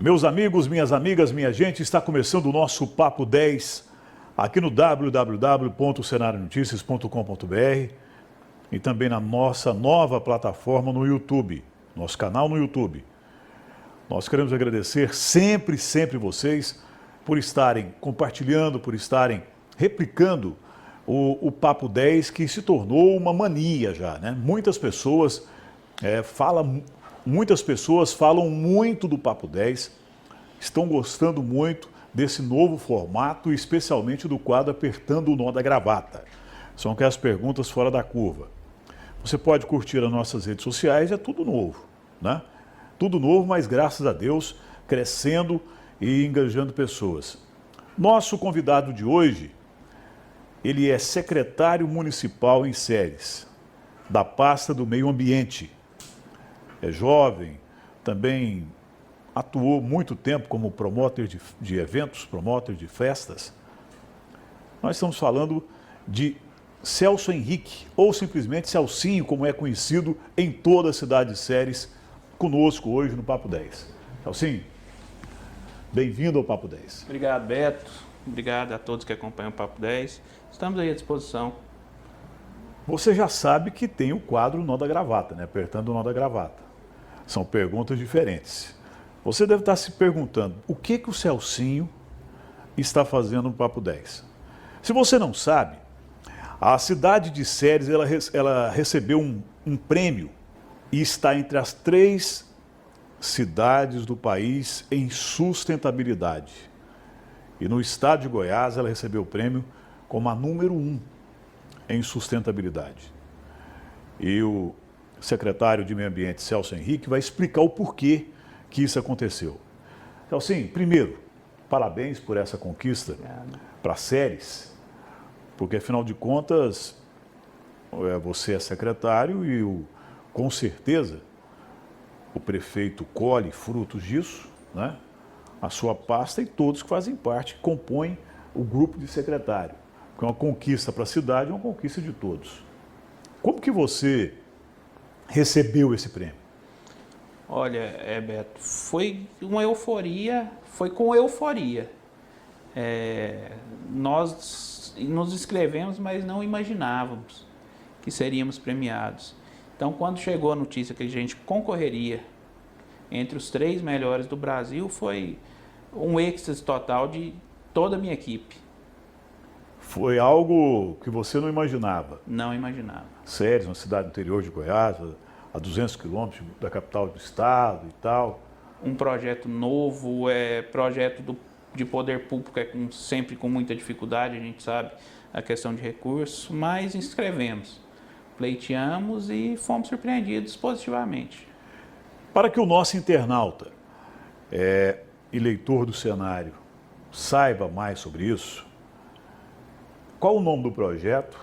Meus amigos, minhas amigas, minha gente, está começando o nosso Papo 10 aqui no www.cenarionoticias.com.br e também na nossa nova plataforma no YouTube, nosso canal no YouTube. Nós queremos agradecer sempre vocês por estarem compartilhando, por estarem replicando o Papo 10, que se tornou uma mania já, né? Muitas pessoas falam muito do Papo 10, estão gostando muito desse novo formato, especialmente do quadro Apertando o Nó da Gravata. São aquelas perguntas fora da curva. Você pode curtir as nossas redes sociais, é tudo novo, né? Tudo novo, mas graças a Deus, crescendo e engajando pessoas. Nosso convidado de hoje, ele é secretário municipal em Ceres, da pasta do meio ambiente. É jovem, também atuou muito tempo como promotor de eventos, promotor de festas. Nós estamos falando de Celso Henrique, ou simplesmente Celcinho, como é conhecido em toda a cidade de Ceres, conosco hoje no Papo 10. Celcinho, bem-vindo ao Papo 10. Obrigado, Beto. Obrigado a todos que acompanham o Papo 10. Estamos aí à disposição. Você já sabe que tem o quadro Nó da Gravata, né? Apertando o Nó da Gravata. São perguntas diferentes. Você deve estar se perguntando o que o Celcinho está fazendo no Papo 10. Se você não sabe, a cidade de Ceres ela recebeu um prêmio e está entre as 3 cidades do país em sustentabilidade. E no estado de Goiás ela recebeu o prêmio como a número 1 em sustentabilidade. E o secretário de Meio Ambiente, Celso Henrique, vai explicar o porquê que isso aconteceu. Celcinho, primeiro, parabéns por essa conquista para Ceres, porque afinal de contas você é secretário e com certeza o prefeito colhe frutos disso, né? A sua pasta e todos que fazem parte, que compõem o grupo de secretário. Porque uma conquista para a cidade é uma conquista de todos. Como que você recebeu esse prêmio? Olha, Beto, foi uma euforia, foi com euforia. Nós nos inscrevemos, mas não imaginávamos que seríamos premiados. Então, quando chegou a notícia que a gente concorreria entre os 3 melhores do Brasil, foi um êxtase total de toda a minha equipe. Foi algo que você não imaginava? Não imaginava. Ceres, uma cidade do interior de Goiás, a 200 quilômetros da capital do estado e tal. Um projeto novo, projeto de poder público sempre com muita dificuldade, a gente sabe, a questão de recursos, mas inscrevemos, pleiteamos e fomos surpreendidos positivamente. Para que o nosso internauta e leitor do cenário saiba mais sobre isso, qual o nome do projeto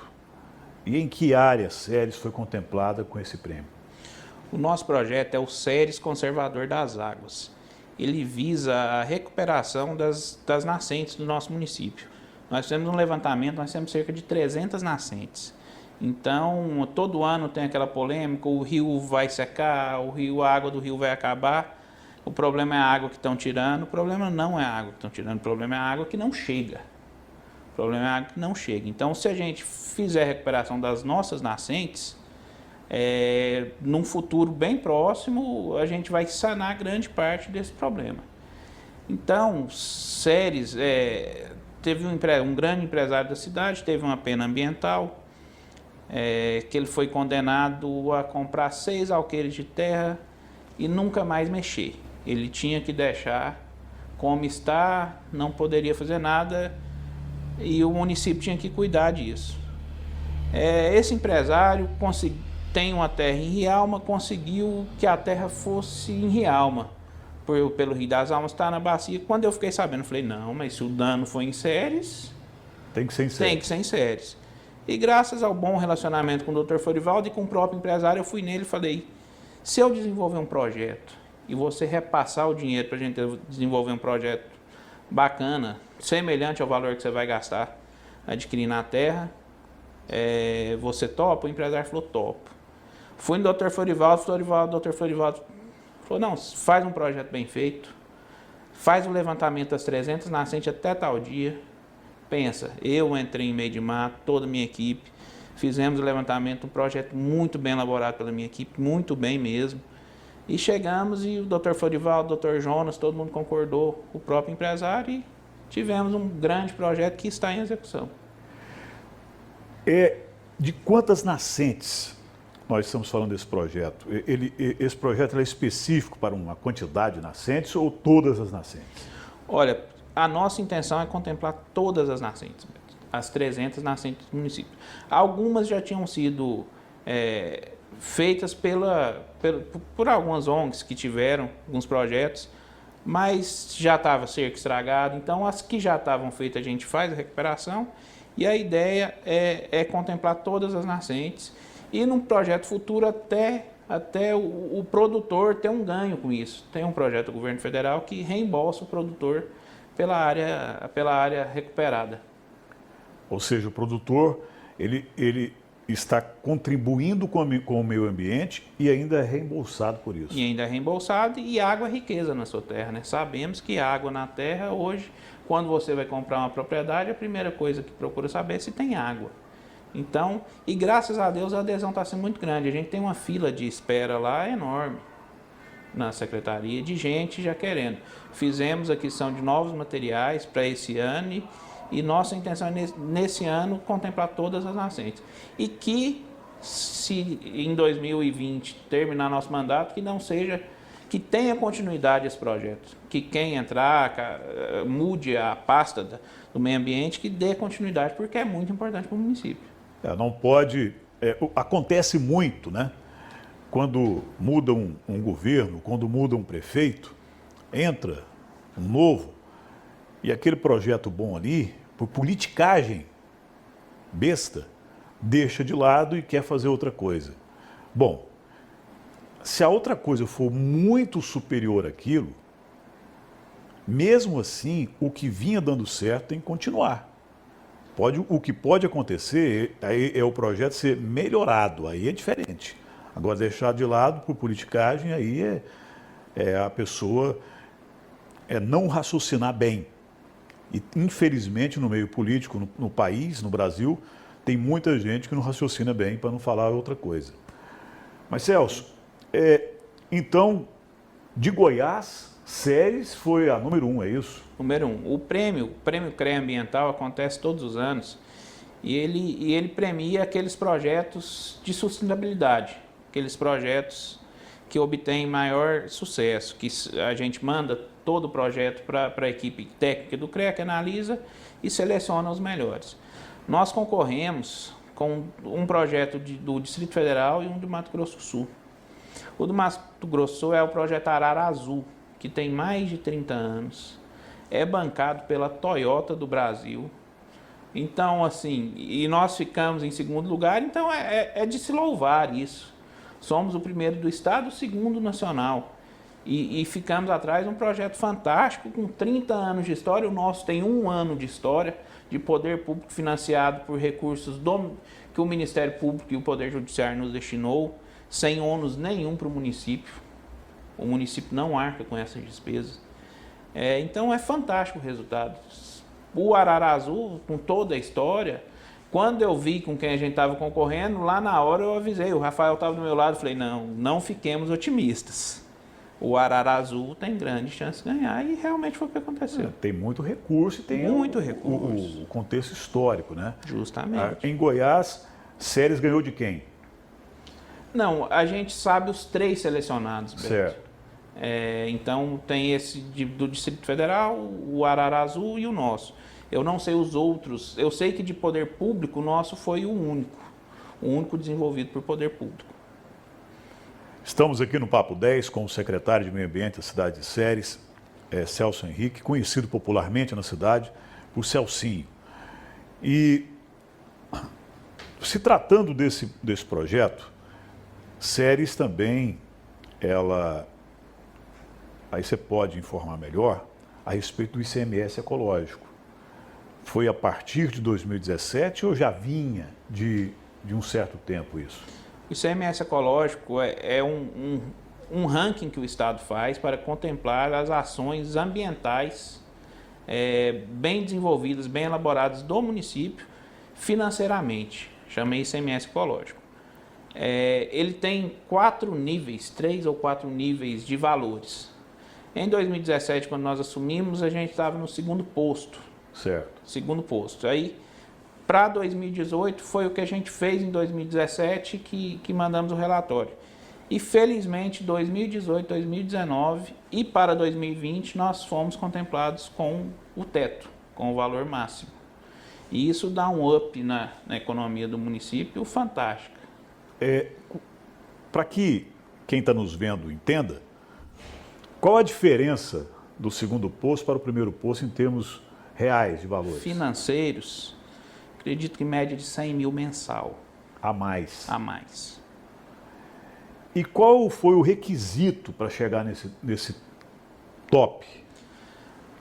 e em que área Ceres foi contemplada com esse prêmio? O nosso projeto é o Ceres Conservador das Águas. Ele visa a recuperação das nascentes do nosso município. Nós fizemos um levantamento, nós temos cerca de 300 nascentes. Então, todo ano tem aquela polêmica, o rio vai secar, a água do rio vai acabar. O problema é a água que estão tirando, o problema não é a água que estão tirando, o problema é a água que não chega. O problema é a água que não chega. Então, se a gente fizer a recuperação das nossas nascentes, num futuro bem próximo, a gente vai sanar grande parte desse problema. Então, Ceres teve um grande empresário da cidade, teve uma pena ambiental, que ele foi condenado a comprar 6 alqueires de terra e nunca mais mexer. Ele tinha que deixar como está, não poderia fazer nada e o município tinha que cuidar disso. Esse empresário tem uma terra em Rialma, conseguiu que a terra fosse em Rialma, pelo Rio das Almas, está na bacia. Quando eu fiquei sabendo, eu falei, não, mas se o dano foi em Ceres, tem que ser em Ceres. Tem que ser em Ceres. E graças ao bom relacionamento com o Dr. Florivaldo e com o próprio empresário, eu fui nele e falei, se eu desenvolver um projeto e você repassar o dinheiro para a gente desenvolver um projeto bacana, semelhante ao valor que você vai gastar adquirindo a terra, você topa? O empresário falou, topo. Fui no Dr. Florivaldo, Dr. Florivaldo falou, não, faz um projeto bem feito, faz o levantamento das 300 nascentes até tal dia. Pensa, eu entrei em meio de mato, toda a minha equipe, fizemos o levantamento, um projeto muito bem elaborado pela minha equipe, muito bem mesmo. E chegamos e o Dr. Florival, o Dr. Jonas, todo mundo concordou, o próprio empresário, e tivemos um grande projeto que está em execução. De quantas nascentes nós estamos falando desse projeto? Esse projeto é específico para uma quantidade de nascentes ou todas as nascentes? Olha, a nossa intenção é contemplar todas as nascentes, as 300 nascentes do município. Algumas já tinham sido feitas por algumas ONGs que tiveram alguns projetos, mas já estava cerca estragado. Então, as que já estavam feitas, a gente faz a recuperação, e a ideia é contemplar todas as nascentes e num projeto futuro até o produtor ter um ganho com isso. Tem um projeto do governo federal que reembolsa o produtor pela área recuperada. Ou seja, o produtor ele está contribuindo com o meio ambiente e ainda é reembolsado por isso. E ainda é reembolsado, e água é riqueza na sua terra, né? Sabemos que água na terra hoje, quando você vai comprar uma propriedade, a primeira coisa que procura saber é se tem água. Então, e graças a Deus a adesão está sendo muito grande. A gente tem uma fila de espera lá enorme na secretaria de gente já querendo. Fizemos aquisição de novos materiais para esse ano e nossa intenção é nesse ano contemplar todas as nascentes. E que se em 2020 terminar nosso mandato, que tenha continuidade esse projeto. Que quem entrar, mude a pasta do meio ambiente, que dê continuidade, porque é muito importante para o município. Não pode... acontece muito, né? Quando muda um governo, quando muda um prefeito, entra um novo, e aquele projeto bom ali, por politicagem besta, deixa de lado e quer fazer outra coisa. Bom, se a outra coisa for muito superior àquilo, mesmo assim, o que vinha dando certo tem que continuar. O que pode acontecer aí é o projeto ser melhorado, aí é diferente. Agora, deixar de lado por politicagem, aí a pessoa não raciocinar bem. E, infelizmente, no meio político, no país, no Brasil, tem muita gente que não raciocina bem, para não falar outra coisa. Mas, Celso, então, de Goiás, Ceres foi a número 1, é isso? Número 1. O prêmio CREA Ambiental acontece todos os anos e ele premia aqueles projetos de sustentabilidade, aqueles projetos que obtêm maior sucesso, que a gente manda todo o projeto para a equipe técnica do CREA, que analisa e seleciona os melhores. Nós concorremos com um projeto do Distrito Federal e um do Mato Grosso do Sul. O do Mato Grosso do Sul é o projeto Arara Azul, que tem mais de 30 anos, é bancado pela Toyota do Brasil. Então, assim, e nós ficamos em segundo lugar, então é de se louvar isso. Somos o primeiro do estado, o segundo nacional. E ficamos atrás de um projeto fantástico, com 30 anos de história. O nosso tem 1 ano de história, de poder público financiado por recursos que o Ministério Público e o Poder Judiciário nos destinou, sem ônus nenhum para o município. O município não arca com essas despesas. Então é fantástico o resultado. O Arara Azul, com toda a história, quando eu vi com quem a gente estava concorrendo, lá na hora eu avisei, o Rafael estava do meu lado, falei, não fiquemos otimistas. O Arara Azul tem grande chance de ganhar e realmente foi o que aconteceu. Tem muito recurso e tem o contexto histórico, né? Justamente. Em Goiás, Ceres ganhou de quem? Não, a gente sabe os 3 selecionados, Beto. Certo. Então tem esse do Distrito Federal, o Arara Azul e o nosso. Eu não sei os outros, eu sei que de poder público o nosso foi o único desenvolvido por poder público. Estamos aqui no Papo 10 com o secretário de Meio Ambiente da cidade de Ceres, Celso Henrique, conhecido popularmente na cidade por Celcinho. E se tratando desse projeto, Ceres também, aí você pode informar melhor a respeito do ICMS ecológico. Foi a partir de 2017 ou já vinha de um certo tempo isso? O ICMS ecológico um ranking que o Estado faz para contemplar as ações ambientais bem desenvolvidas, bem elaboradas do município financeiramente. Chamei ICMS ecológico. Ele tem 3 ou 4 níveis de valores. Em 2017, quando nós assumimos, a gente estava no segundo posto. Certo. Segundo posto. Aí, para 2018, foi o que a gente fez em 2017 que mandamos o relatório. E, felizmente, 2018, 2019 e para 2020, nós fomos contemplados com o teto, com o valor máximo. E isso dá um up na economia do município fantástico. Para que quem está nos vendo entenda, qual a diferença do segundo posto para o primeiro posto em termos reais de valores? Financeiros, acredito que média de 100 mil mensal. A mais. A mais. E qual foi o requisito para chegar nesse top?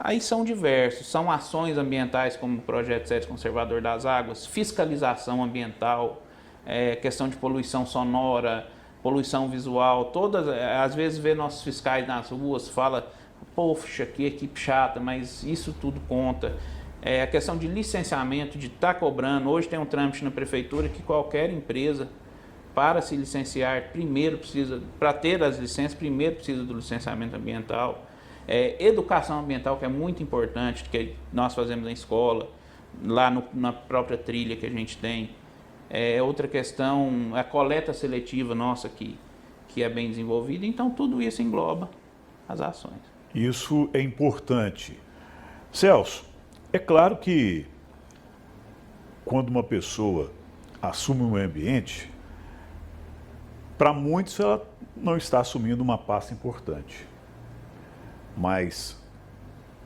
Aí são diversos, são ações ambientais como o Projeto Séries Conservador das Águas, fiscalização ambiental, questão de poluição sonora, poluição visual, todas, às vezes vê nossos fiscais nas ruas, fala, poxa, que equipe chata, mas isso tudo conta. A questão de licenciamento, de estar cobrando, hoje tem um trâmite na prefeitura que qualquer empresa, para se licenciar, primeiro precisa, para ter as licenças, primeiro precisa do licenciamento ambiental. Educação ambiental, que é muito importante, que nós fazemos na escola, lá na própria trilha que a gente tem. Outra questão, a coleta seletiva nossa, que é bem desenvolvida. Então, tudo isso engloba as ações. Isso é importante. Celso, é claro que quando uma pessoa assume um meio ambiente, para muitos ela não está assumindo uma pasta importante. Mas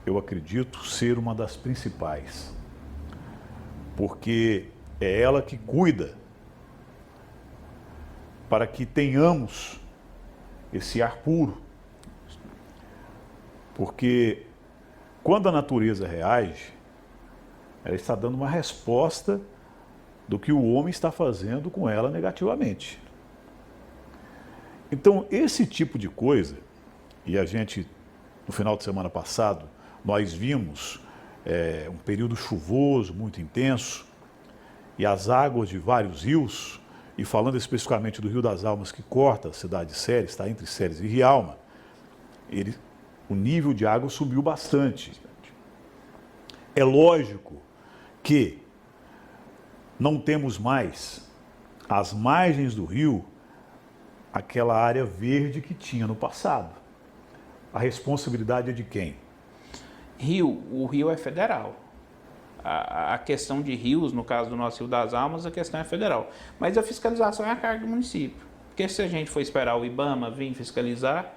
eu acredito ser uma das principais, porque é ela que cuida para que tenhamos esse ar puro. Porque quando a natureza reage, ela está dando uma resposta do que o homem está fazendo com ela negativamente. Então, esse tipo de coisa, e a gente, no final de semana passado, nós vimos um período chuvoso, muito intenso, e as águas de vários rios, e falando especificamente do Rio das Almas, que corta a cidade de Séries, está entre Séries e Rialma, o nível de água subiu bastante. É lógico que não temos mais as margens do rio, aquela área verde que tinha no passado. A responsabilidade é de quem? O rio é federal. A questão de rios, no caso do nosso Rio das Almas, a questão é federal. Mas a fiscalização é a carga do município. Porque se a gente for esperar o IBAMA vir fiscalizar,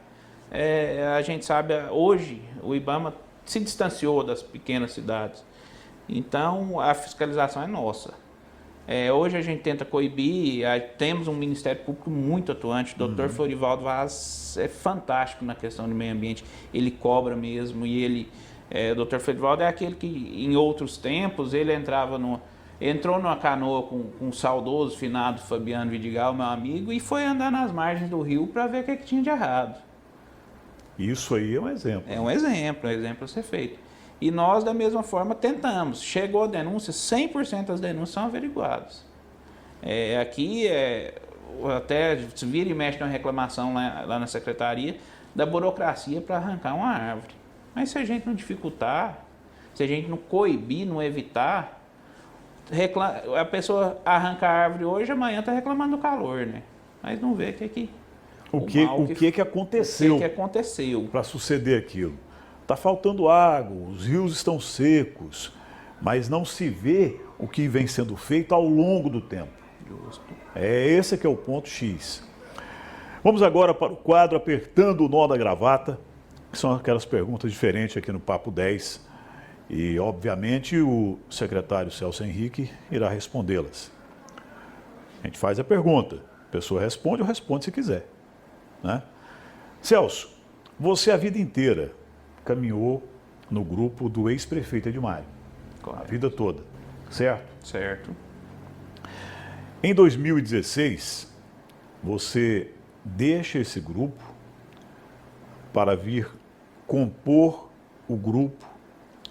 a gente sabe, hoje o IBAMA se distanciou das pequenas cidades. Então, a fiscalização é nossa. Hoje a gente tenta coibir, temos um Ministério Público muito atuante, o Dr. Florivaldo Vaz é fantástico na questão do meio ambiente, ele cobra mesmo, e o Dr. Florivaldo é aquele que em outros tempos ele entrou numa canoa com o saudoso finado Fabiano Vidigal, meu amigo, e foi andar nas margens do rio para ver o que tinha de errado. Isso aí é um exemplo. É um exemplo a ser feito. E nós, da mesma forma, tentamos. Chegou a denúncia, 100% das denúncias são averiguadas. Aqui, até se vira e mexe uma reclamação lá na secretaria da burocracia para arrancar uma árvore. Mas se a gente não dificultar, se a gente não coibir, não evitar, a pessoa arranca a árvore hoje, amanhã está reclamando do calor, né? Mas não vê o que aconteceu para suceder aquilo. Está faltando água, os rios estão secos, mas não se vê o que vem sendo feito ao longo do tempo. Justo. Esse que é o ponto X. Vamos agora para o quadro Apertando o Nó da Gravata, que são aquelas perguntas diferentes aqui no Papo 10. E, obviamente, o secretário Celso Henrique irá respondê-las. A gente faz a pergunta, a pessoa responde ou responde se quiser. Né? Celso, você a vida inteira caminhou no grupo do ex-prefeito Edmário, a vida toda, certo? Certo. Em 2016, você deixa esse grupo para vir compor o grupo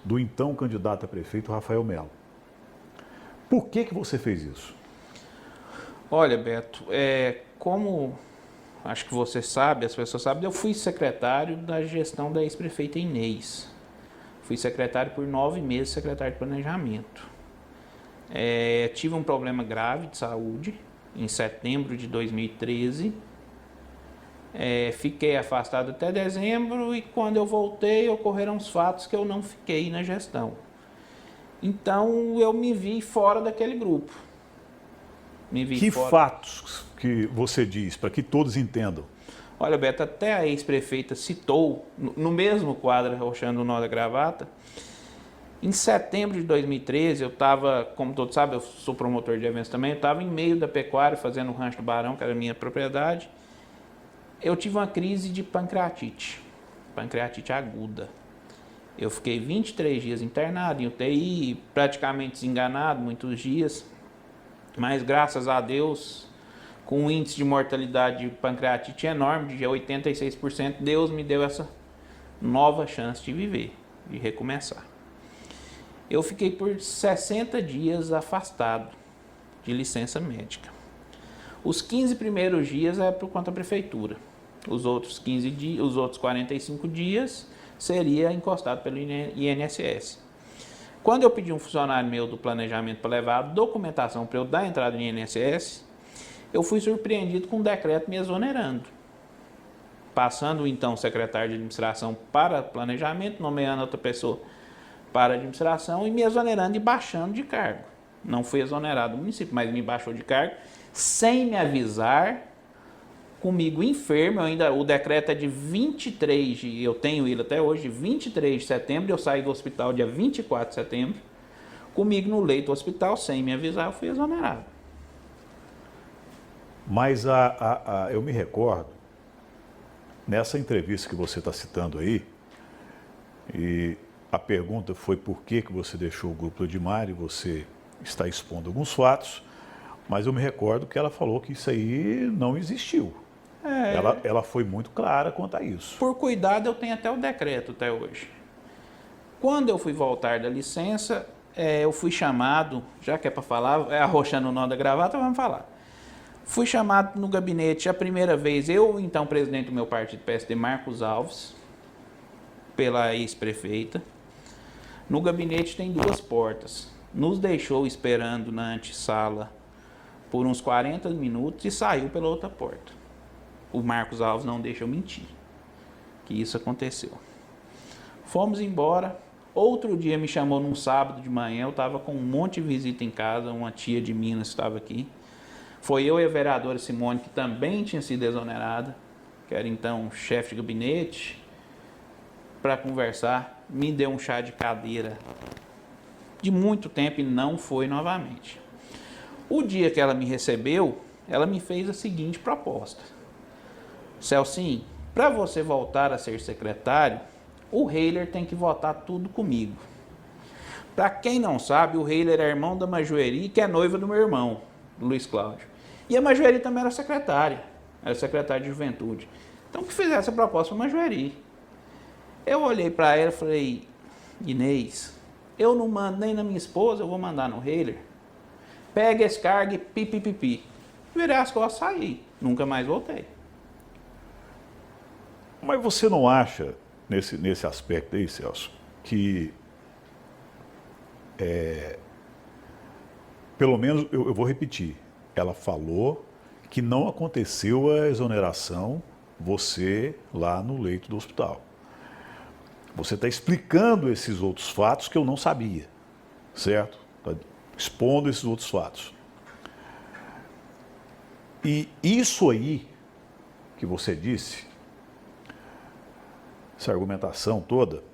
do então candidato a prefeito Rafael Melo. Por que você fez isso? Olha, Beto, como acho que você sabe, as pessoas sabem, eu fui secretário da gestão da ex-prefeita Inês. Fui secretário por 9 meses, secretário de planejamento. Tive um problema grave de saúde em setembro de 2013. Fiquei afastado até dezembro e quando eu voltei ocorreram os fatos que eu não fiquei na gestão. Então eu me vi fora daquele grupo. Que fatos que você diz, para que todos entendam? Olha, Beto, até a ex-prefeita citou, no mesmo quadro, Arrochando o Nó da Gravata, em setembro de 2013, eu estava, como todos sabem, eu sou promotor de eventos também, eu estava em meio da pecuária, fazendo o Rancho do Barão, que era a minha propriedade. Eu tive uma crise de pancreatite aguda. Eu fiquei 23 dias internado em UTI, praticamente desenganado, muitos dias, mas graças a Deus, com um índice de mortalidade de pancreatite enorme, de 86%, Deus me deu essa nova chance de viver, de recomeçar. Eu fiquei por 60 dias afastado de licença médica. Os 15 primeiros dias é por conta da prefeitura. Os outros 15 dias, os outros 45 dias seria encostado pelo INSS. Quando eu pedi um funcionário meu do planejamento para levar a documentação para eu dar entrada no INSS, eu fui surpreendido com um decreto me exonerando. Passando o então secretário de administração para planejamento, nomeando outra pessoa para administração e me exonerando e baixando de cargo. Não fui exonerado do município, mas me baixou de cargo sem me avisar, comigo enfermo. O decreto é de 23, eu tenho ele até hoje, 23 de setembro, eu saí do hospital dia 24 de setembro, comigo no leito do hospital, sem me avisar, eu fui exonerado. Mas eu me recordo, nessa entrevista que você está citando aí, e a pergunta foi por que você deixou o grupo do Edmar, e você está expondo alguns fatos, mas eu me recordo que ela falou que isso aí não existiu. Ela foi muito clara quanto a isso. Por cuidado, eu tenho até o decreto até hoje. Quando eu fui voltar da licença, eu fui chamado, já que é para falar, arrochando o nó da gravata, vamos falar. Fui chamado no gabinete a primeira vez, eu, então presidente do meu partido PSD, Marcos Alves, pela ex-prefeita. No gabinete tem 2 portas. Nos deixou esperando na antessala por uns 40 minutos e saiu pela outra porta. O Marcos Alves não deixa eu mentir que isso aconteceu. Fomos embora. Outro dia me chamou num sábado de manhã, eu estava com um monte de visita em casa, uma tia de Minas estava aqui. Foi eu e a vereadora Simone, que também tinha sido exonerada, que era então chefe de gabinete, para conversar. Me deu um chá de cadeira de muito tempo e não foi novamente. O dia que ela me recebeu, ela me fez a seguinte proposta: Celcinho, para você voltar a ser secretário, o Heiler tem que votar tudo comigo. Para quem não sabe, o Heiler é irmão da Majueri, que é noiva do meu irmão, Luiz Cláudio. E a Majueri também era secretária de juventude. Então, que fizesse a proposta para a Majueri. Eu olhei para ela e falei: Inês, eu não mando nem na minha esposa, eu vou mandar no Heiler. Pega esse cargo e pipipipi. Virei as costas e saí. Nunca mais voltei. Mas você não acha, nesse aspecto aí, Celso, que pelo menos, eu vou repetir, ela falou que não aconteceu a exoneração, você lá no leito do hospital. Você está explicando esses outros fatos que eu não sabia, certo? Está expondo esses outros fatos. E isso aí que você disse, essa argumentação toda,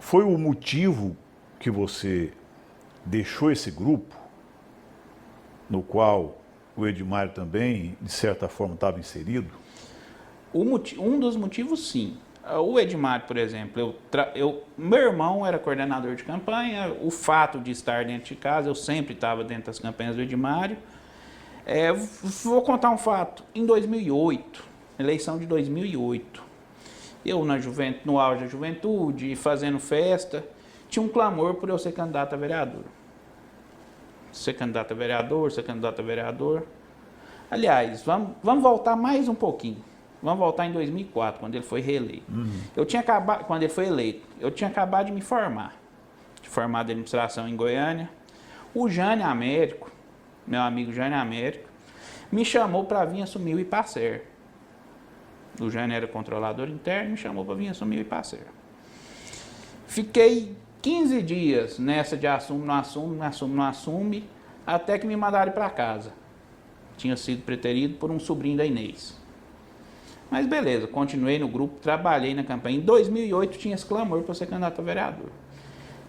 foi o motivo que você deixou esse grupo, no qual o Edmar também, de certa forma, estava inserido? Um dos motivos, sim. O Edmar, por exemplo, meu irmão era coordenador de campanha, o fato de estar dentro de casa, eu sempre estava dentro das campanhas do Edmário. Vou contar um fato. Em 2008, eleição de 2008. Eu no auge da juventude, fazendo festa, tinha um clamor por eu ser candidato a vereador. Ser candidato a vereador, ser candidato a vereador. Aliás, vamos voltar mais um pouquinho. Vamos voltar em 2004, quando ele foi reeleito. Quando ele foi eleito, eu tinha acabado de me formar. De formado em administração em Goiânia. O Jânio Américo, meu amigo Jânio Américo, me chamou para vir assumir o Ipacer. O Jânio era controlador interno, me chamou para vir assumir o Ipacer. Fiquei 15 dias nessa de assume, não assume, não assume, não assume, até que me mandaram para casa. Tinha sido preterido por um sobrinho da Inês. Mas beleza, continuei no grupo, trabalhei na campanha. Em 2008 tinha esse clamor para ser candidato a vereador.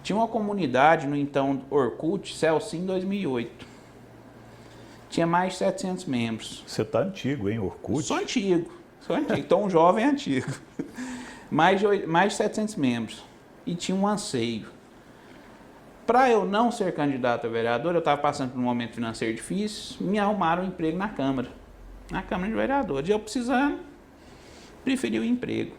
Tinha uma comunidade no então Orkut, Celsim, em 2008. Tinha mais de 700 membros. Você está antigo, hein, Orkut? Sou antigo. Então um jovem antigo. Mais de 700 membros. E tinha um anseio. Para eu não ser candidato a vereador, eu estava passando por um momento financeiro difícil, me arrumaram um emprego na Câmara de Vereadores. E eu precisando, preferi o emprego.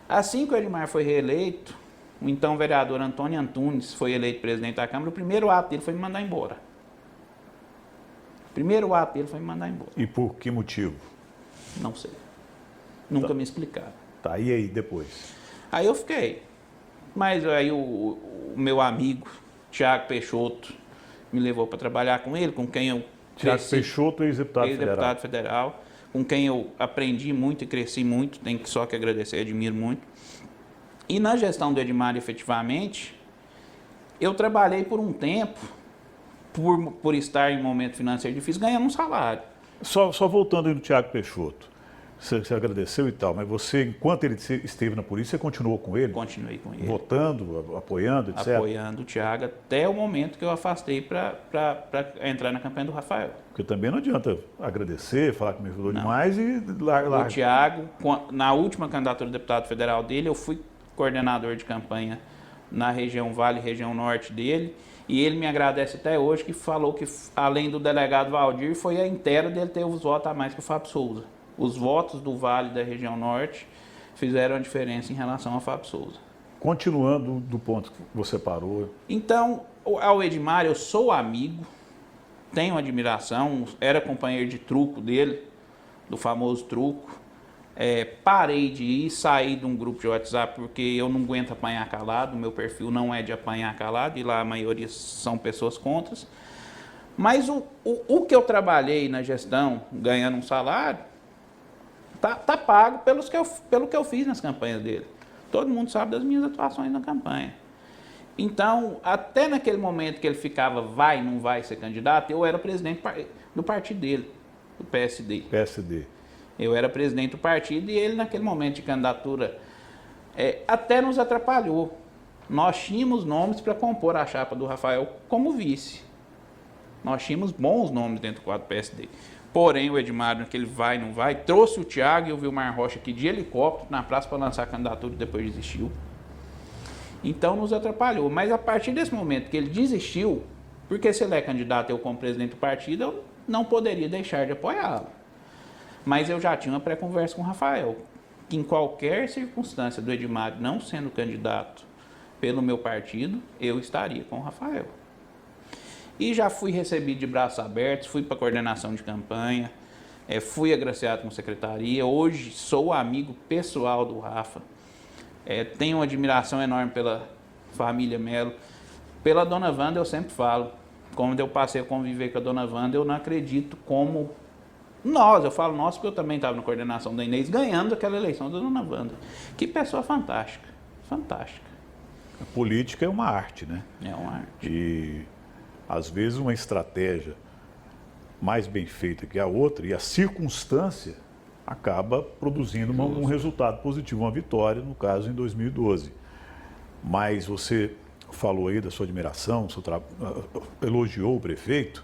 Assim que o Edmar foi reeleito, o então vereador Antônio Antunes foi eleito presidente da Câmara, o primeiro ato dele foi me mandar embora. E por que motivo? Não sei. Nunca me explicaram. Tá, e aí depois? Aí eu fiquei. Mas aí o meu amigo, Tiago Peixoto, me levou para trabalhar com ele, com quem eu Tiago cresci. Peixoto, ex-deputado federal, com quem eu aprendi muito e cresci muito, tenho só que agradecer, admiro muito. E na gestão do Edmar, efetivamente, eu trabalhei por um tempo, por estar em um momento financeiro difícil, ganhando um salário. Só voltando aí no Tiago Peixoto. Você agradeceu e tal, mas você, enquanto ele esteve na polícia, você continuou com ele? Continuei com ele. Votando, apoiando, etc? Apoiando o Tiago até o momento que eu afastei para entrar na campanha do Rafael. Porque também não adianta agradecer, falar que me ajudou demais e largar. O Tiago, na última candidatura de deputado federal dele, eu fui coordenador de campanha na região Vale, região norte dele, e ele me agradece até hoje, que falou que, além do delegado Valdir, foi a inteira dele ter os votos a mais que o Fábio Souza. Os votos do Vale da região norte fizeram a diferença em relação ao Fábio Souza. Continuando do ponto que você parou. Então, ao Edmar, eu sou amigo, tenho admiração, era companheiro de truco dele, do famoso truco. Parei de ir, saí de um grupo de WhatsApp porque eu não aguento apanhar calado, meu perfil não é de apanhar calado, e lá a maioria são pessoas contras. Mas o que eu trabalhei na gestão, ganhando um salário, tá pago pelo que eu fiz nas campanhas dele. Todo mundo sabe das minhas atuações na campanha. Então, até naquele momento que ele ficava vai, não vai ser candidato, eu era presidente do partido dele, do PSD. Eu era presidente do partido e ele, naquele momento de candidatura, até nos atrapalhou. Nós tínhamos nomes para compor a chapa do Rafael como vice. Nós tínhamos bons nomes dentro do quadro do PSD. Porém, o Edmar, naquele vai, não vai, trouxe o Tiago e o Vilmar Rocha aqui de helicóptero na praça para lançar a candidatura e depois desistiu. Então, nos atrapalhou. Mas a partir desse momento que ele desistiu, porque se ele é candidato eu como presidente do partido, eu não poderia deixar de apoiá-lo. Mas eu já tinha uma pré-conversa com o Rafael, que em qualquer circunstância do Edmar não sendo candidato pelo meu partido, eu estaria com o Rafael. E já fui recebido de braços abertos, fui para a coordenação de campanha, fui agraciado com secretaria, hoje sou amigo pessoal do Rafa, tenho uma admiração enorme pela família Melo. Pela Dona Wanda eu sempre falo, quando eu passei a conviver com a Dona Wanda, eu não acredito como eu falo nós porque eu também estava na coordenação da Inês, ganhando aquela eleição da Dona Wanda. Que pessoa fantástica, fantástica. A política é uma arte, né? É uma arte. E às vezes uma estratégia mais bem feita que a outra e a circunstância acaba produzindo um resultado positivo, uma vitória, no caso em 2012. Mas você falou aí da sua admiração, elogiou o prefeito,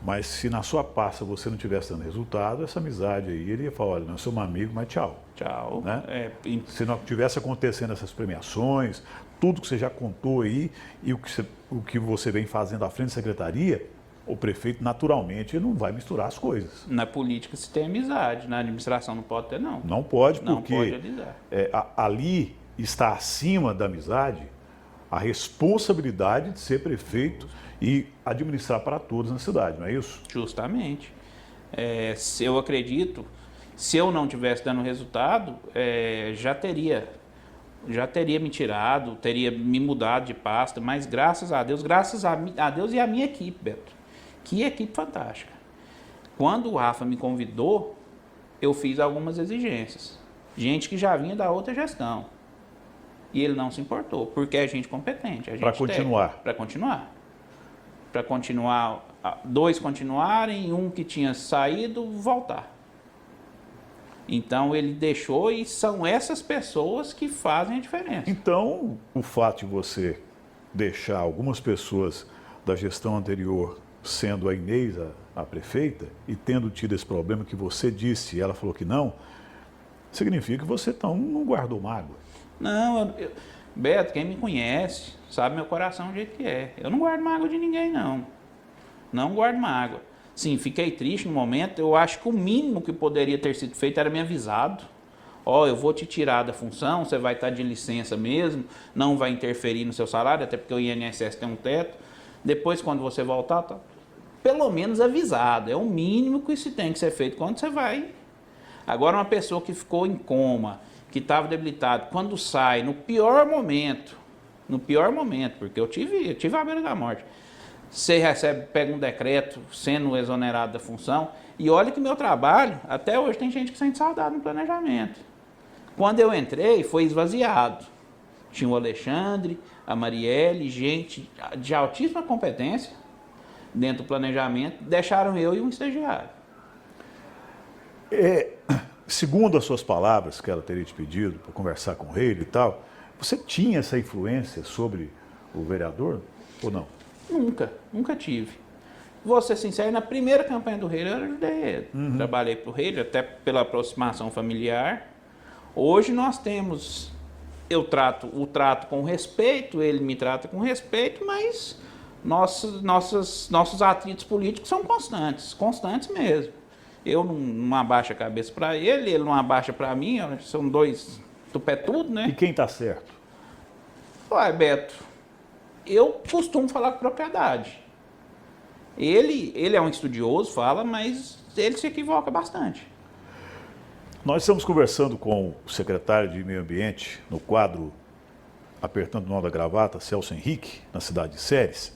mas se na sua pasta você não tivesse dando resultado, essa amizade aí, ele ia falar, olha, nós somos amigos, mas tchau. Tchau. Né? Se não tivesse acontecendo essas premiações, tudo que você já contou aí e o que você vem fazendo à frente da secretaria, o prefeito naturalmente não vai misturar as coisas. Na política se tem amizade, na administração não pode ter, não. Não pode, Não porque pode alisar. ali está acima da amizade a responsabilidade de ser prefeito e administrar para todos na cidade, não é isso? Justamente. Se eu acredito, se eu não tivesse dando resultado, já teria me tirado, teria me mudado de pasta, mas graças a Deus e a minha equipe, Beto, que equipe fantástica. Quando o Rafa me convidou, eu fiz algumas exigências. Gente que já vinha da outra gestão. E ele não se importou, porque é gente competente. Para continuar. Para continuar. Para continuar, 2 continuarem, um que tinha saído, voltar. Então ele deixou e são essas pessoas que fazem a diferença. Então, o fato de você deixar algumas pessoas da gestão anterior sendo a Inês a prefeita e tendo tido esse problema que você disse e ela falou que não, significa que você então não guardou mágoa. Não, Beto, quem me conhece sabe meu coração do jeito que é. Eu não guardo mágoa de ninguém, não. Não guardo mágoa. Sim, fiquei triste no momento. Eu acho que o mínimo que poderia ter sido feito era me avisado. Eu vou te tirar da função, você vai estar de licença mesmo, não vai interferir no seu salário, até porque o INSS tem um teto. Depois, quando você voltar, tá pelo menos avisado. É o mínimo que se tem que ser feito quando você vai. Agora, uma pessoa que ficou em coma, que estava debilitado, quando sai, no pior momento, porque eu tive à beira da morte, você pega um decreto sendo exonerado da função, e olha que meu trabalho, até hoje tem gente que sente saudade no planejamento. Quando eu entrei, foi esvaziado. Tinha o Alexandre, a Marielle, gente de altíssima competência dentro do planejamento, deixaram eu e um estagiário. Segundo as suas palavras, que ela teria te pedido para conversar com ele e tal, você tinha essa influência sobre o vereador ou não? Nunca tive. Vou ser sincero, na primeira campanha do Reis eu ajudei ele. Trabalhei para o Reis, até pela aproximação familiar. Hoje nós temos, o trato com respeito, ele me trata com respeito, mas nossos atritos políticos são constantes mesmo. Eu não abaixo a cabeça para ele não abaixa para mim, são dois tupetudo, né? E quem está certo? Ué, Beto, eu costumo falar com propriedade. Ele é um estudioso, fala, mas ele se equivoca bastante. Nós estamos conversando com o secretário de Meio Ambiente no quadro Apertando o Nó da Gravata, Celso Henrique, na cidade de Séries.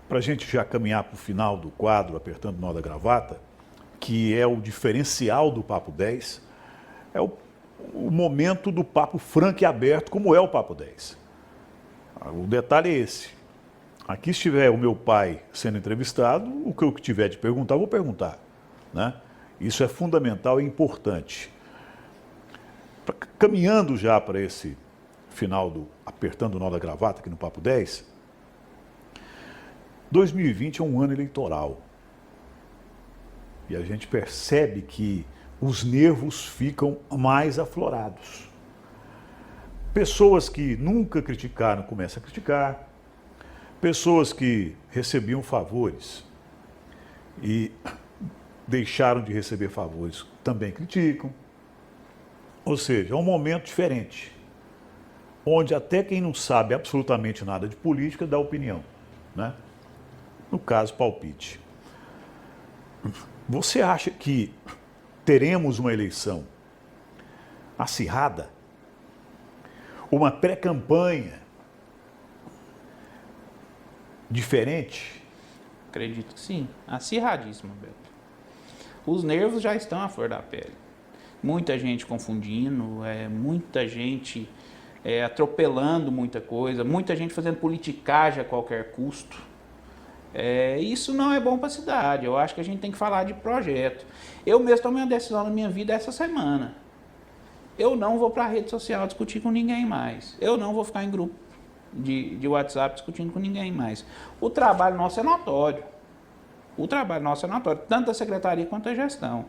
Para a gente já caminhar para o final do quadro Apertando o Nó da Gravata, que é o diferencial do Papo 10, é o momento do papo franco e aberto, como é o Papo 10. O detalhe é esse. Aqui estiver o meu pai sendo entrevistado, o que eu tiver de perguntar, eu vou perguntar, né? Isso é fundamental e importante. Caminhando já para esse final do Apertando o Nó da Gravata, aqui no Papo 10, 2020 é um ano eleitoral. E a gente percebe que os nervos ficam mais aflorados. Pessoas que nunca criticaram começam a criticar. Pessoas que recebiam favores e deixaram de receber favores também criticam. Ou seja, é um momento diferente, onde até quem não sabe absolutamente nada de política dá opinião, né? No caso, palpite. Você acha que teremos uma eleição acirrada? Uma pré-campanha diferente? Acredito que sim. Acirradíssima, Beto. Os nervos já estão à flor da pele. Muita gente confundindo, muita gente atropelando muita coisa, muita gente fazendo politicagem a qualquer custo. Isso não é bom para a cidade. Eu acho que a gente tem que falar de projeto. Eu mesmo tomei uma decisão na minha vida essa semana. Eu não vou para a rede social discutir com ninguém mais. Eu não vou ficar em grupo de WhatsApp discutindo com ninguém mais. O trabalho nosso é notório. Tanto da secretaria quanto da gestão.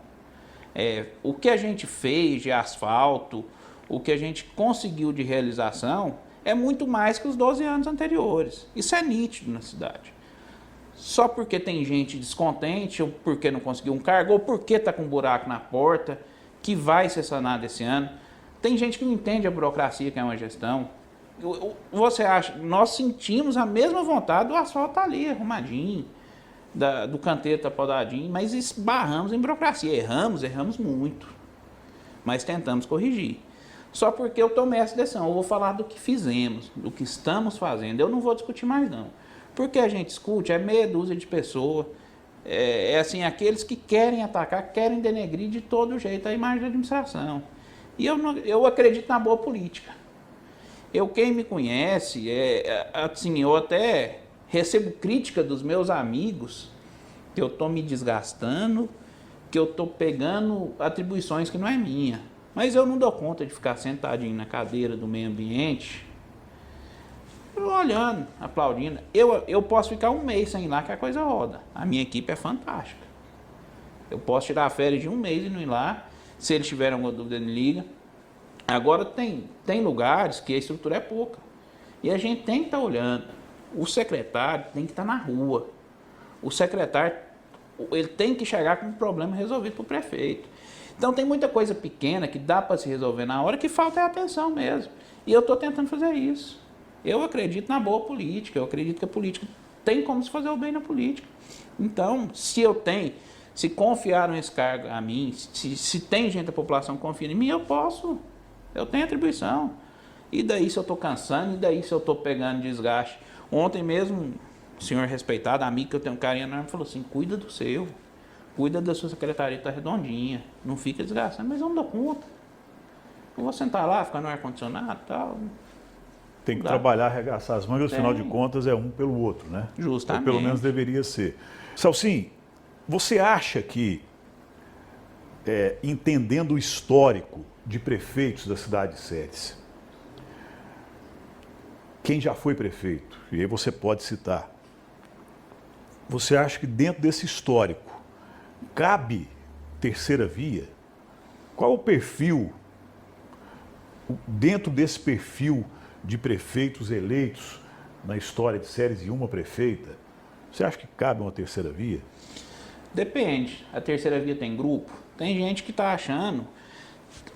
O que a gente fez de asfalto, o que a gente conseguiu de realização, é muito mais que os 12 anos anteriores. Isso é nítido na cidade. só porque tem gente descontente, ou porque não conseguiu um cargo, ou porque está com um buraco na porta, que vai ser sanado esse ano. Tem gente que não entende a burocracia que é uma gestão. Você acha, nós sentimos a mesma vontade do asfalto tá ali, arrumadinho, do canteiro tá podadinho, mas esbarramos em burocracia. Erramos muito, mas tentamos corrigir. Só porque eu tomei essa decisão, eu vou falar do que fizemos, do que estamos fazendo, eu não vou discutir mais não. Porque a gente discute, é meia dúzia de pessoas, assim, aqueles que querem atacar, querem denegrir de todo jeito a imagem da administração. E eu acredito na boa política. Quem me conhece, assim, eu até recebo crítica dos meus amigos que eu estou me desgastando, que eu estou pegando atribuições que não é minha. Mas eu não dou conta de ficar sentadinho na cadeira do meio ambiente, olhando, aplaudindo. Eu posso ficar um mês sem ir lá que a coisa roda. A minha equipe é fantástica. Eu posso tirar férias de um mês e não ir lá. Se eles tiverem alguma dúvida, me liga. Agora tem lugares que a estrutura é pouca. E a gente tem que estar olhando. O secretário tem que estar na rua. O secretário ele tem que chegar com um problema resolvido para o prefeito. Então tem muita coisa pequena que dá para se resolver na hora, que falta é atenção mesmo. E eu estou tentando fazer isso. Eu acredito na boa política, eu acredito que a política tem como se fazer o bem na política. Então, se confiaram esse cargo a mim, se tem gente da população que confia em mim, eu tenho atribuição. E daí se eu estou cansando, e daí se eu estou pegando desgaste. Ontem mesmo, um senhor respeitado, amigo que eu tenho um carinho enorme, falou assim, cuida do seu, cuida da sua secretaria, tá redondinha, não fica desgastando, mas eu não dou conta. Eu vou sentar lá, ficar no ar-condicionado e tal. Tem que trabalhar, arregaçar as mangas, afinal de contas é um pelo outro, né? Justamente. Ou pelo menos deveria ser. Salsim, você acha que, entendendo o histórico de prefeitos da cidade de Séries, quem já foi prefeito, e aí você pode citar, você acha que dentro desse histórico cabe terceira via? Qual o perfil, dentro desse perfil de prefeitos eleitos na história de Séries e uma prefeita, você acha que cabe uma terceira via? Depende. A terceira via tem grupo? Tem gente que está achando,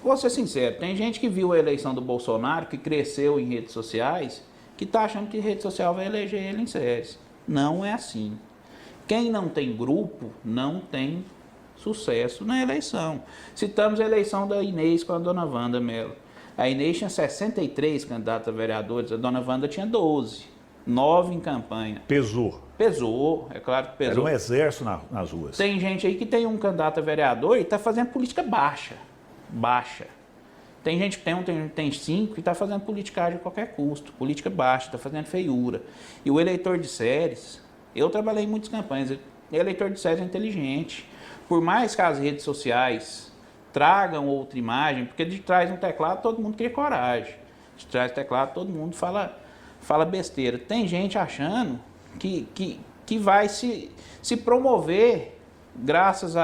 vou ser sincero, tem gente que viu a eleição do Bolsonaro, que cresceu em redes sociais, que está achando que rede social vai eleger ele em Séries. Não é assim. Quem não tem grupo, não tem sucesso na eleição. Citamos a eleição da Inês com a dona Wanda Mello. A Inês tinha 63 candidatos a vereadores, a dona Wanda tinha 12, 9 em campanha. Pesou. Pesou, é claro que pesou. Era um exército nas ruas. Tem gente aí que tem um candidato a vereador e está fazendo política baixa. Tem gente que tem 5 e está fazendo politicagem a qualquer custo, política baixa, está fazendo feiura. E o eleitor de Séries, eu trabalhei em muitas campanhas, o eleitor de Séries é inteligente. Por mais que as redes sociais tragam outra imagem, porque de trás de um teclado todo mundo cria coragem. De trás do teclado todo mundo fala besteira. Tem gente achando que vai se promover graças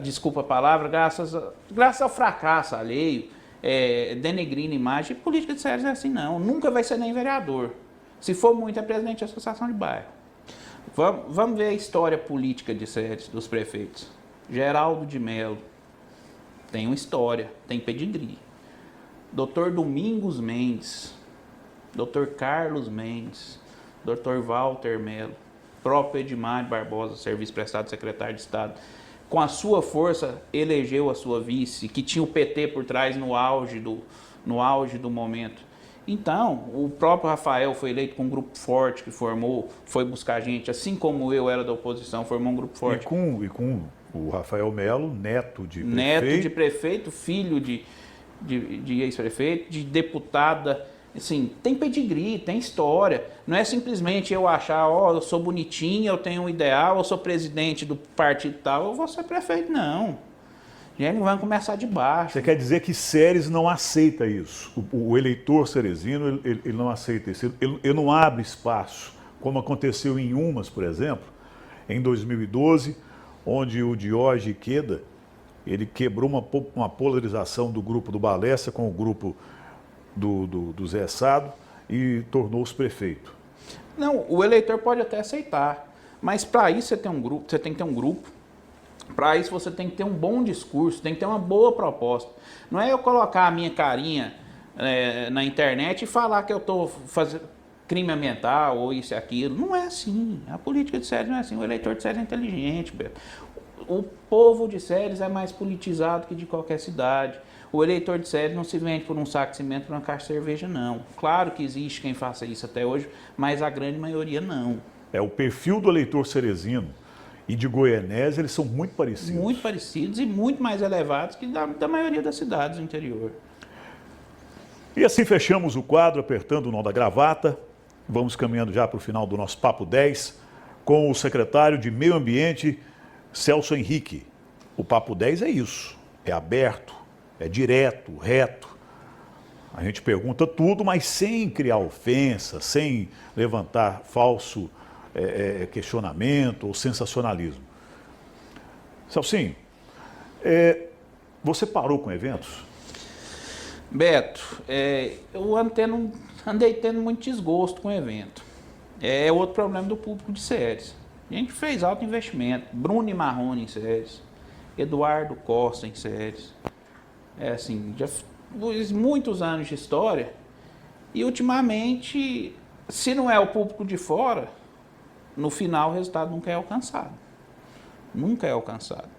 desculpa a palavra, graças ao fracasso alheio, denegrindo imagem. Política de Séries é assim não, nunca vai ser nem vereador. Se for muito, é presidente da associação de bairro. Vamos ver a história política de Séries, dos prefeitos. Geraldo de Mello tem uma história, tem pedigree. Dr. Domingos Mendes, Dr. Carlos Mendes, Dr. Walter Mello, próprio Edmar Barbosa, serviço prestado secretário de Estado, com a sua força elegeu a sua vice, que tinha o PT por trás no auge do momento. Então, o próprio Rafael foi eleito com um grupo forte que foi buscar gente, assim como eu era da oposição, formou um grupo forte. E com o Rafael Mello, neto de prefeito. Neto de prefeito, filho de ex-prefeito, de deputada. Assim, tem pedigree, tem história. Não é simplesmente eu achar, eu sou bonitinho, eu tenho um ideal, eu sou presidente do partido tal, eu vou ser prefeito. Não. Já não vai começar de baixo. Você quer dizer que Séries não aceita isso? O eleitor ceresino, ele não aceita isso. Ele não abre espaço, como aconteceu em Umas, por exemplo, em 2012, onde o Diógenes Iqueda, ele quebrou uma polarização do grupo do Balestra com o grupo do Zé Sado e tornou-se prefeito. Não, o eleitor pode até aceitar, mas para isso você tem um grupo, você tem que ter um grupo. Para isso você tem que ter um bom discurso, tem que ter uma boa proposta. Não é eu colocar a minha carinha na internet e falar que eu estou fazendo crime ambiental ou isso e aquilo. Não é assim. A política de Séries não é assim. O eleitor de Séries é inteligente, Beto. O povo de Séries é mais politizado que de qualquer cidade. O eleitor de Séries não se vende por um saco de cimento, por uma caixa de cerveja, não. Claro que existe quem faça isso até hoje, mas a grande maioria não. O perfil do eleitor ceresino e de Goianésia, eles são muito parecidos. Muito parecidos e muito mais elevados que da maioria das cidades do interior. E assim fechamos o quadro, apertando o nó da gravata. Vamos caminhando já para o final do nosso Papo 10, com o secretário de Meio Ambiente, Celso Henrique. O Papo 10 é isso, é aberto, é direto, reto. A gente pergunta tudo, mas sem criar ofensa, sem levantar falso questionamento ou sensacionalismo. Celcinho, você parou com eventos? Beto, eu andei tendo muito desgosto com o evento. É outro problema do público de Séries. A gente fez alto investimento. Bruno e Marrone em Séries. Eduardo Costa em Séries. Assim, já fiz muitos anos de história. E ultimamente, se não é o público de fora, no final o resultado nunca é alcançado. Nunca é alcançado.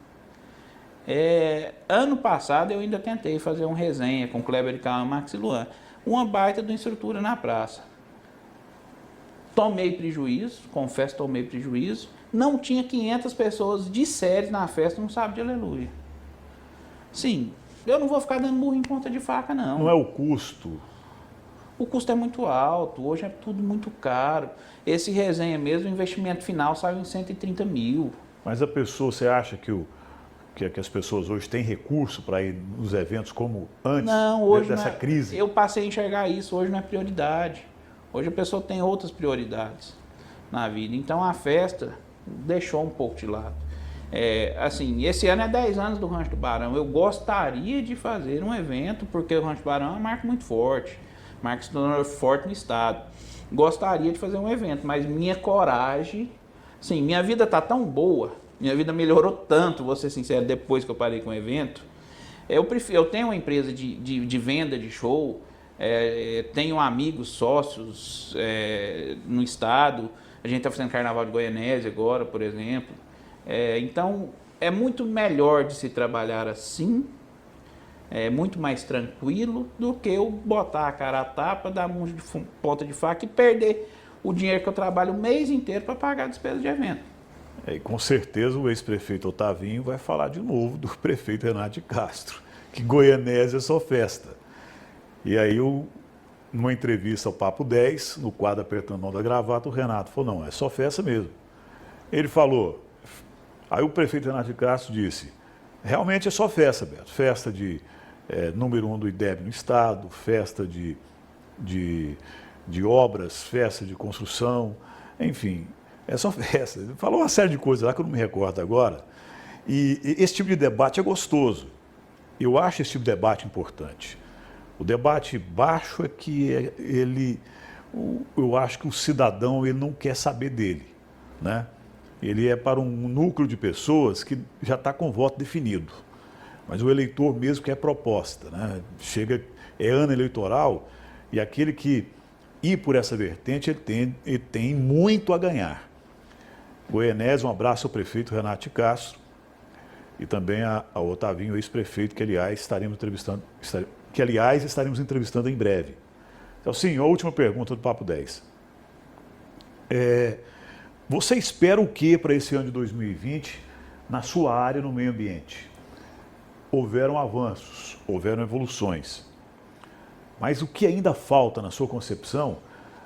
Ano passado eu ainda tentei fazer uma resenha com Kleber de Calma, Max e Luan. Uma baita de estrutura na praça. Tomei prejuízo, confesso, tomei prejuízo. Não tinha 500 pessoas de Séries na festa, não sabe de aleluia. Sim, eu não vou ficar dando murro em ponta de faca, não. Não é o custo? O custo é muito alto, hoje é tudo muito caro. Esse resenha mesmo, o investimento final saiu em 130 mil. Mas a pessoa, você acha que as pessoas hoje têm recurso para ir nos eventos como antes dessa crise? Eu passei a enxergar isso, hoje não é prioridade. Hoje a pessoa tem outras prioridades na vida. Então a festa deixou um pouco de lado. Assim, esse ano é 10 anos do Rancho do Barão. Eu gostaria de fazer um evento, porque o Rancho do Barão é uma marca muito forte. Marca se tornou forte no estado. Gostaria de fazer um evento, mas minha coragem... Sim, minha vida está tão boa, minha vida melhorou tanto, vou ser sincero, depois que eu parei com o evento. Eu tenho uma empresa de venda de show, tenho amigos, sócios no estado. A gente está fazendo Carnaval de Goianésia agora, por exemplo. Então, é muito melhor de se trabalhar assim, muito mais tranquilo, do que eu botar a cara a tapa, dar um de ponta de faca e perder o dinheiro que eu trabalho o mês inteiro para pagar a despesa de evento. E com certeza o ex-prefeito Otavinho vai falar de novo do prefeito Renato de Castro, que Goianésia é só festa. E aí, numa entrevista ao Papo 10, no quadro Apertando o Nó da Gravata, o Renato falou, não, é só festa mesmo. Ele falou, aí o prefeito Renato de Castro disse, realmente é só festa, Beto, festa de número 1 do IDEB no estado, festa de obras, festa de construção, enfim, é só festa. Ele falou uma série de coisas lá que eu não me recordo agora. E esse tipo de debate é gostoso. Eu acho esse tipo de debate importante. O debate baixo é que eu acho que o cidadão ele não quer saber dele, né? Ele é para um núcleo de pessoas que já está com voto definido. Mas o eleitor mesmo quer proposta, né? É ano eleitoral e aquele que ir por essa vertente, ele tem muito a ganhar. Goianésia, um abraço ao prefeito Renato de Castro e também ao Otavinho, ex-prefeito, que aliás estaremos entrevistando em breve. Então, sim, a última pergunta do Papo 10. Você espera o que para esse ano de 2020 na sua área no meio ambiente? Houveram avanços, houveram evoluções. Mas o que ainda falta na sua concepção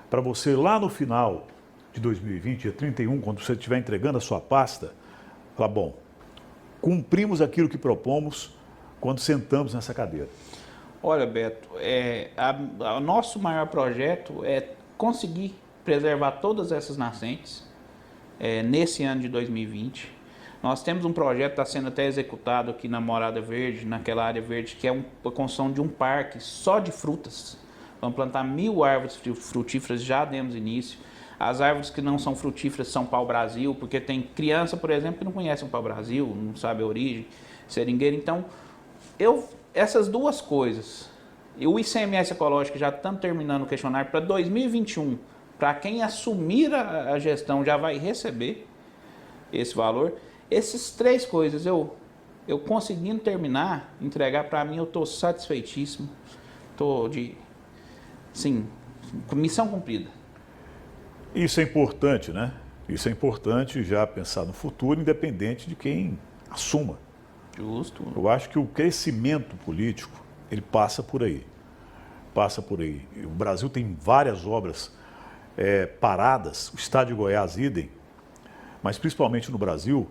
para você lá no final de 2020, dia 31, quando você estiver entregando a sua pasta, falar, bom, cumprimos aquilo que propomos quando sentamos nessa cadeira? Olha, Beto, o nosso maior projeto é conseguir preservar todas essas nascentes nesse ano de 2020. Nós temos um projeto que está sendo até executado aqui na Morada Verde, naquela área verde, que é a construção de um parque só de frutas. Vamos plantar 1000 árvores frutíferas, já demos início. as árvores que não são frutíferas são pau-brasil, porque tem criança, por exemplo, que não conhece um pau-brasil, não sabe a origem, seringueira. Então, essas duas coisas, e o ICMS ecológico já estamos terminando o questionário para 2021, para quem assumir a gestão já vai receber esse valor. Essas três coisas, eu conseguindo terminar, entregar para mim, eu estou satisfeitíssimo, estou sim, missão cumprida. Isso é importante, né? Isso é importante já pensar no futuro, independente de quem assuma. Justo. Eu acho que o crescimento político, ele passa por aí. Passa por aí. O Brasil tem várias obras paradas, o estado de Goiás, idem, mas principalmente no Brasil.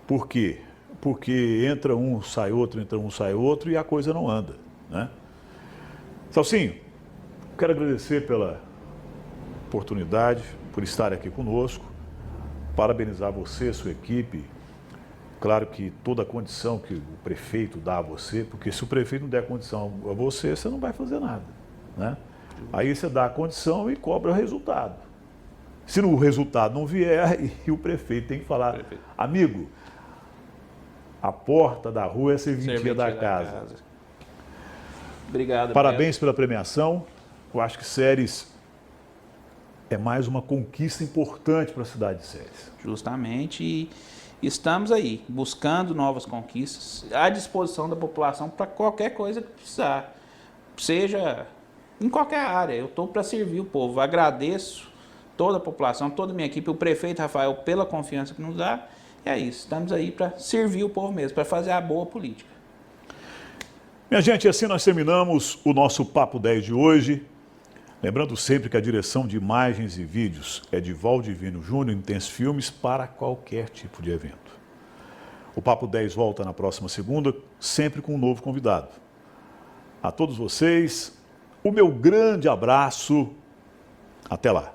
Por quê? Porque entra um, sai outro e a coisa não anda, né? Celcinho, quero agradecer pela oportunidade, por estar aqui conosco, parabenizar você, sua equipe. Claro que toda a condição que o prefeito dá a você, porque se o prefeito não der condição a você, você não vai fazer nada, né? Aí você dá a condição e cobra o resultado. Se o resultado não vier, aí o prefeito tem que falar, amigo, a porta da rua é a serventia da casa. Obrigado. Parabéns pela premiação. Eu acho que Ceres é mais uma conquista importante para a cidade de Ceres. Justamente, e estamos aí, buscando novas conquistas, à disposição da população para qualquer coisa que precisar, seja em qualquer área. Eu estou para servir o povo. Agradeço toda a população, toda a minha equipe, o prefeito Rafael, pela confiança que nos dá. É isso, estamos aí para servir o povo mesmo, para fazer a boa política. Minha gente, assim nós terminamos o nosso Papo 10 de hoje. Lembrando sempre que a direção de imagens e vídeos é de Valdivino Júnior Intense Filmes para qualquer tipo de evento. O Papo 10 volta na próxima segunda, sempre com um novo convidado. A todos vocês, o meu grande abraço. Até lá.